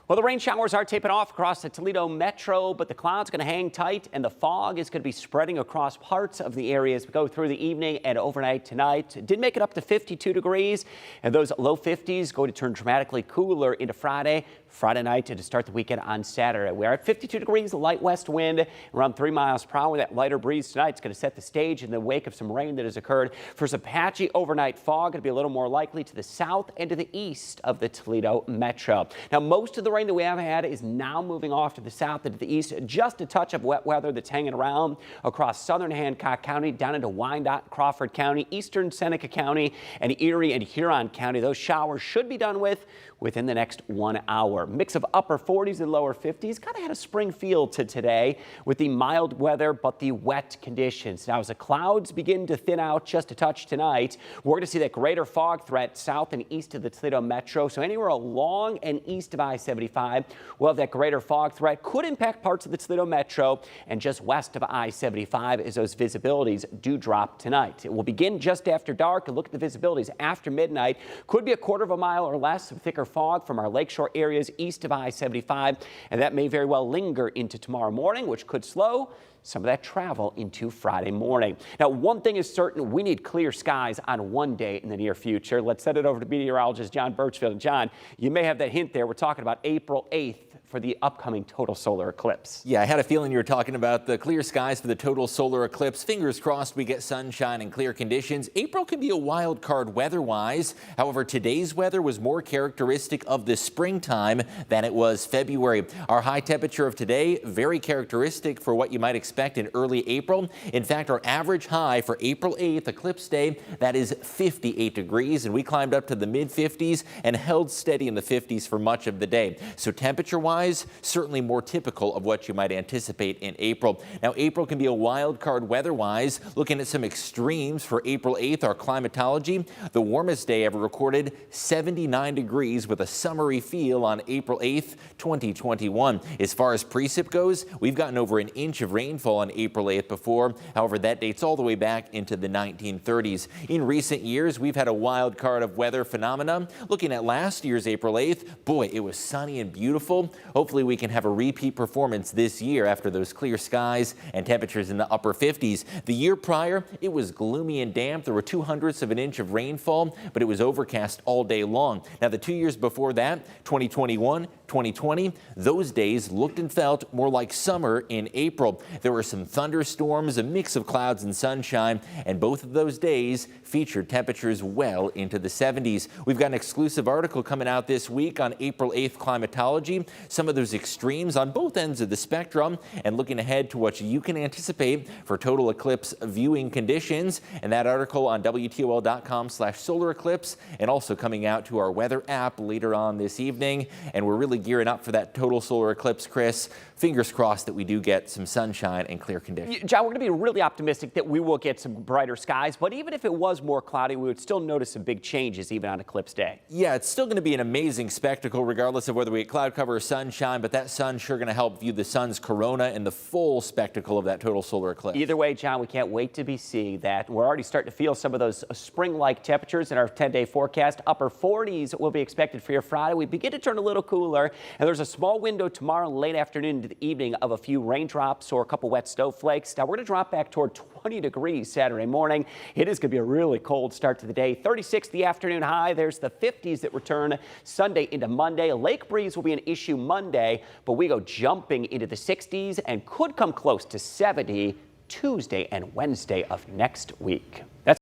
Well, the rain showers are tapering off across the Toledo metro, but the clouds going to hang tight and the fog is going to be spreading across parts of the area as we go through the evening and overnight tonight. It did make it up to 52 degrees, and those low 50s going to turn dramatically cooler into Friday night to start the weekend on Saturday. We are at 52 degrees, a light west wind around 3 miles per hour. That lighter breeze tonight is going to set the stage in the wake of some rain that has occurred for some patchy overnight fog. Going to be a little more likely to the south and to the east of the Toledo metro. Now, most of the rain that we have had is now moving off to the south and to the east. Just a touch of wet weather that's hanging around across southern Hancock County, down into Wyandotte, Crawford County, eastern Seneca County, and Erie and Huron County. Those showers should be done within the next 1 hour. Mix of upper 40s and lower 50s. Kind of had a spring feel to today with the mild weather, but the wet conditions. Now, as the clouds begin to thin out just a touch tonight, we're going to see that greater fog threat south and east of the Toledo metro. So anywhere along and east of I-75, we'll have that greater fog threat. Could impact parts of the Toledo metro and just west of I-75 as those visibilities do drop tonight. It will begin just after dark. And look at the visibilities after midnight. Could be a quarter of a mile or less of thicker fog from our lakeshore areas east of I-75, and that may very well linger into tomorrow morning, which could slow some of that travel into Friday morning. Now, one thing is certain, we need clear skies on one day in the near future. Let's send it over to meteorologist John Birchfield. John, you may have that hint there. We're talking about April 8th. For the upcoming total solar eclipse. Yeah, I had a feeling you were talking about the clear skies for the total solar eclipse. Fingers crossed we get sunshine and clear conditions. April can be a wild card weather-wise. However, today's weather was more characteristic of the springtime than it was February. Our high temperature of today, very characteristic for what you might expect in early April. In fact, our average high for April 8th, eclipse day, that is 58 degrees, and we climbed up to the mid-50s and held steady in the 50s for much of the day. So temperature-wise, certainly more typical of what you might anticipate in April. Now, April can be a wild card weather-wise. Looking at some extremes for April 8th, our climatology, the warmest day ever recorded, 79 degrees with a summery feel on April 8th, 2021. As far as precip goes, we've gotten over an inch of rainfall on April 8th before. However, that dates all the way back into the 1930s. In recent years, we've had a wild card of weather phenomena. Looking at last year's April 8th, boy, it was sunny and beautiful. Hopefully we can have a repeat performance this year after those clear skies and temperatures in the upper 50s. The year prior, it was gloomy and damp. There were 0.02 of an inch of rainfall, but it was overcast all day long. Now, the 2 years before that, 2021, 2020, those days looked and felt more like summer in April. There were some thunderstorms, a mix of clouds and sunshine, and both of those days featured temperatures well into the 70s. We've got an exclusive article coming out this week on April 8th climatology, some of those extremes on both ends of the spectrum, and looking ahead to what you can anticipate for total eclipse viewing conditions. And that article on WTOL.com/solar eclipse, and also coming out to our weather app later on this evening. And we're really gearing up for that total solar eclipse, Chris. Fingers crossed that we do get some sunshine and clear conditions. John, we're going to be really optimistic that we will get some brighter skies, but even if it was more cloudy, we would still notice some big changes even on eclipse day. Yeah, it's still going to be an amazing spectacle regardless of whether we get cloud cover or sunshine, but that sun's sure going to help view the sun's corona and the full spectacle of that total solar eclipse. Either way, John, we can't wait to be seeing that. We're already starting to feel some of those spring-like temperatures in our 10-day forecast. Upper 40s will be expected for your Friday. We begin to turn a little cooler, and there's a small window tomorrow late afternoon into the evening of a few raindrops or a couple wet snowflakes. Now, we're going to drop back toward 20 degrees Saturday morning. It is going to be a really cold start to the day. 36 the afternoon high. There's the 50s that return Sunday into Monday. A lake breeze will be an issue Monday, but we go jumping into the 60s and could come close to 70 Tuesday and Wednesday of next week. That's